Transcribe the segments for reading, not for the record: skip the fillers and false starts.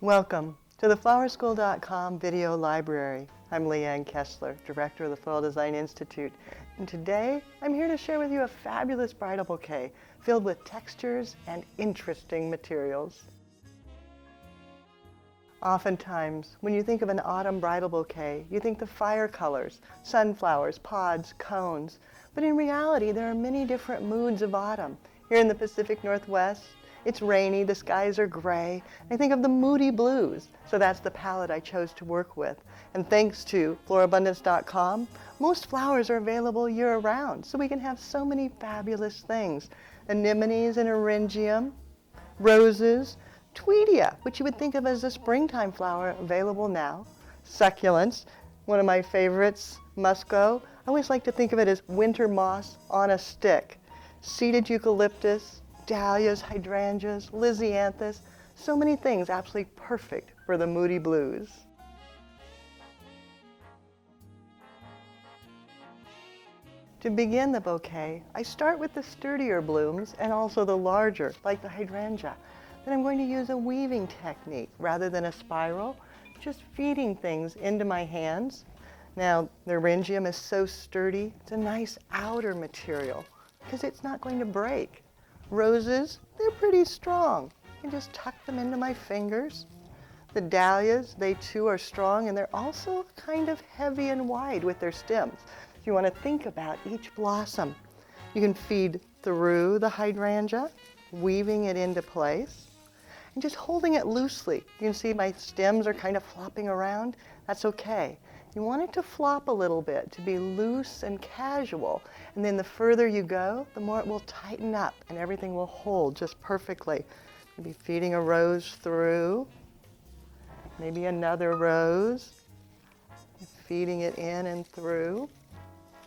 Welcome to the flowerschool.com video library. I'm Leanne Kessler, Director of the Floral Design Institute, and today I'm here to share with you a fabulous bridal bouquet filled with textures and interesting materials. Oftentimes, when you think of an autumn bridal bouquet, you think the fire colors, sunflowers, pods, cones, but in reality there are many different moods of autumn. Here in the Pacific Northwest, it's rainy, the skies are gray. I think of the Moody blues, so that's the palette I chose to work with. And thanks to florabundance.com, most flowers are available year-round, so we can have so many fabulous things. Anemones and eryngium, roses, tweedia, which you would think of as a springtime flower, available now. Succulents, one of my favorites, musco. I always like to think of it as winter moss on a stick. Seeded eucalyptus, dahlias, hydrangeas, lisianthus, so many things absolutely perfect for the Moody blues. To begin the bouquet, I start with the sturdier blooms and also the larger, like the hydrangea. Then I'm going to use a weaving technique rather than a spiral, just feeding things into my hands. Now, the eryngium is so sturdy, it's a nice outer material because it's not going to break. Roses, they're pretty strong. I can just tuck them into my fingers. The dahlias, they too are strong, and they're also kind of heavy and wide with their stems. So you want to think about each blossom. You can feed through the hydrangea, weaving it into place, and just holding it loosely. You can see my stems are kind of flopping around. That's okay. You want it to flop a little bit, to be loose and casual. And then the further you go, the more it will tighten up and everything will hold just perfectly. Maybe feeding a rose through, maybe another rose, feeding it in and through.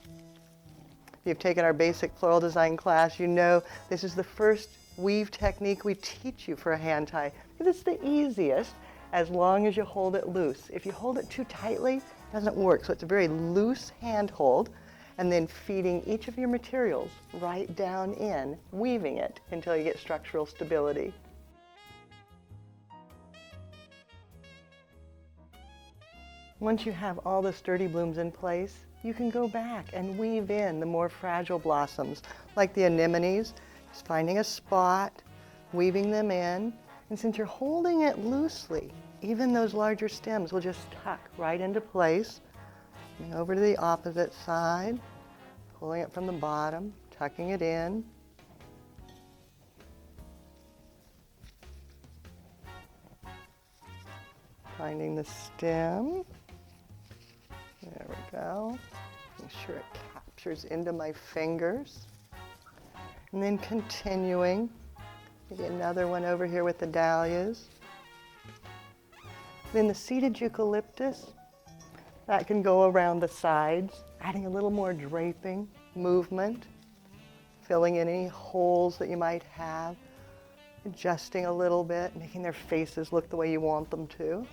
If you've taken our basic floral design class, you know this is the first weave technique we teach you for a hand tie, because it's the easiest as long as you hold it loose. If you hold it too tightly, it doesn't work. So it's a very loose hand hold, and then feeding each of your materials right down in, weaving it until you get structural stability. Once you have all the sturdy blooms in place, you can go back and weave in the more fragile blossoms, like the anemones, just finding a spot, weaving them in, and since you're holding it loosely, even those larger stems will just tuck right into place. Coming over to the opposite side, pulling it from the bottom, tucking it in. Finding the stem. There we go. Make sure it captures into my fingers. And then continuing. Maybe another one over here with the dahlias. Then the seeded eucalyptus, that can go around the sides, adding a little more draping, movement, filling in any holes that you might have, adjusting a little bit, making their faces look the way you want them to.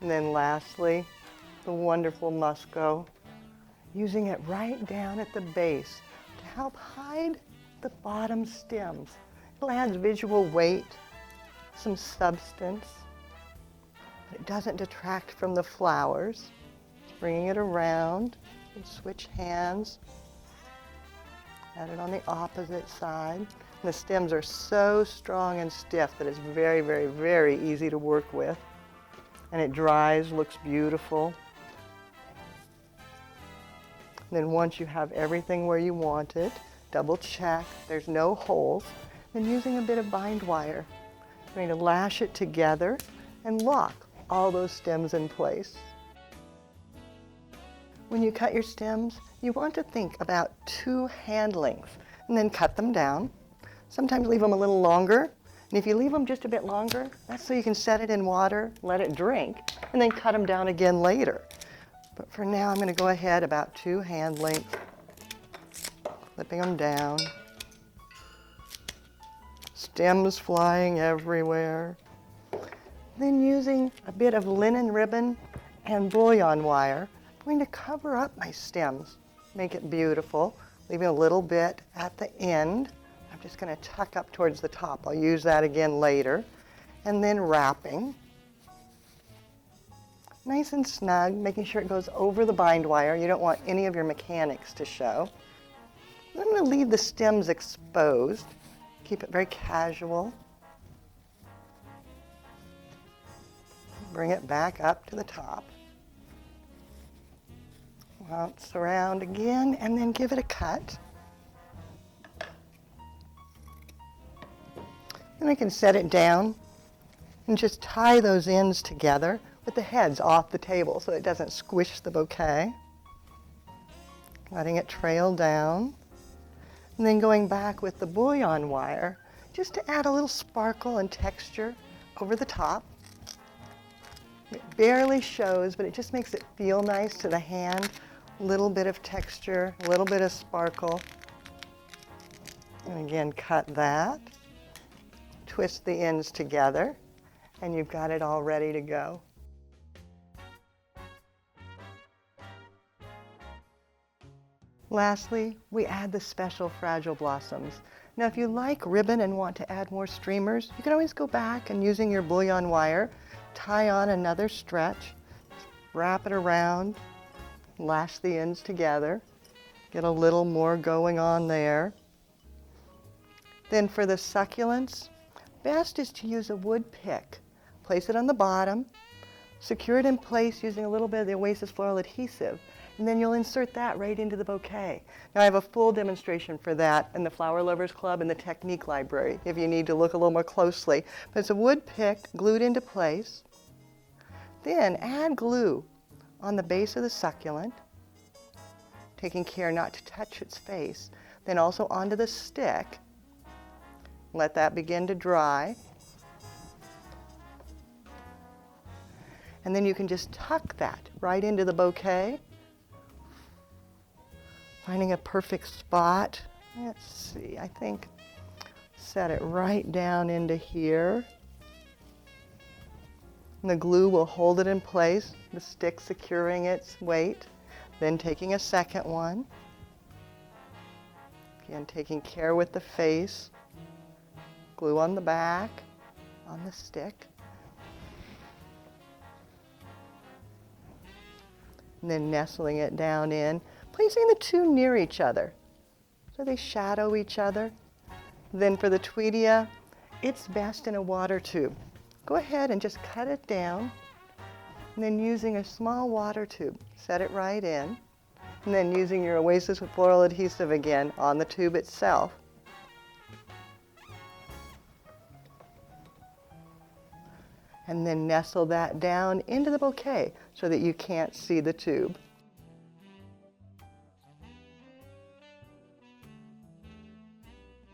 And then lastly, the wonderful musco, using it right down at the base to help hide the bottom stems. It adds visual weight, some substance, but it doesn't detract from the flowers. Just bringing it around and switch hands. Add it on the opposite side. And the stems are so strong and stiff that it's very, very, very easy to work with. And it dries, looks beautiful. And then once you have everything where you want it, double check, there's no holes. Then using a bit of bind wire, I'm going to lash it together and lock all those stems in place. When you cut your stems, you want to think about 2 hand lengths and then cut them down. Sometimes leave them a little longer. And if you leave them just a bit longer, that's so you can set it in water, let it drink, and then cut them down again later. But for now, I'm going to go ahead about 2 hand lengths, clipping them down. Stems flying everywhere. Then using a bit of linen ribbon and bouillon wire, I'm going to cover up my stems Make it beautiful, leaving a little bit at the end. I'm just going to tuck up towards the top. I'll use that again later. And then wrapping. Nice and snug, making sure it goes over the bind wire. You don't want any of your mechanics to show. I'm going to leave the stems exposed. Keep it very casual. Bring it back up to the top. Bounce around again and then give it a cut. Then I can set it down and just tie those ends together with the heads off the table so it doesn't squish the bouquet. Letting it trail down. And then going back with the bouillon wire just to add a little sparkle and texture over the top. It barely shows, but it just makes it feel nice to the hand. A little bit of texture, a little bit of sparkle. And again, cut that. Twist the ends together, and you've got it all ready to go. Lastly, we add the special fragile blossoms. Now, if you like ribbon and want to add more streamers, you can always go back and using your bouillon wire, tie on another stretch, wrap it around, lash the ends together, get a little more going on there. Then for the succulents, best is to use a wood pick. Place it on the bottom, secure it in place using a little bit of the Oasis floral adhesive, and then you'll insert that right into the bouquet. Now I have a full demonstration for that in the Flower Lovers Club in the Technique Library if you need to look a little more closely. But it's a wood pick glued into place. Then add glue on the base of the succulent, taking care not to touch its face. Then also onto the stick. Let that begin to dry. And then you can just tuck that right into the bouquet. Finding a perfect spot. Let's see, I think set it right down into here. And the glue will hold it in place, the stick securing its weight. Then taking a second one. Again, taking care with the face. Glue on the back, on the stick. And then nestling it down in, placing the two near each other so they shadow each other. Then for the Tweedia, it's best in a water tube. Go ahead and just cut it down, and then using a small water tube, set it right in, and then using your Oasis with floral adhesive again on the tube itself. And then nestle that down into the bouquet so that you can't see the tube.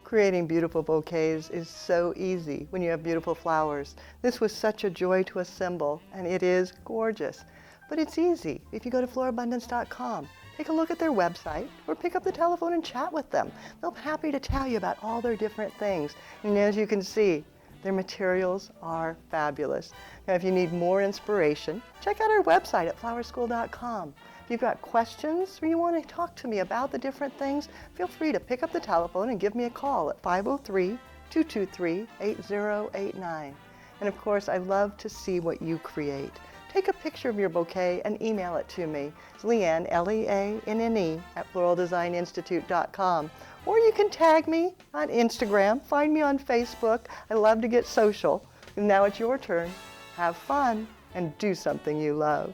Creating beautiful bouquets is so easy when you have beautiful flowers. This was such a joy to assemble, and it is gorgeous. But it's easy. If you go to florabundance.com, take a look at their website, or pick up the telephone and chat with them. They'll be happy to tell you about all their different things. And as you can see, their materials are fabulous. Now, if you need more inspiration, check out our website at flowerschool.com. If you've got questions or you want to talk to me about the different things, feel free to pick up the telephone and give me a call at 503-223-8089. And of course, I love to see what you create. Take a picture of your bouquet and email it to me. It's Leanne, Leanne, at floraldesigninstitute.com. Or you can tag me on Instagram, find me on Facebook. I love to get social. And now it's your turn. Have fun and do something you love.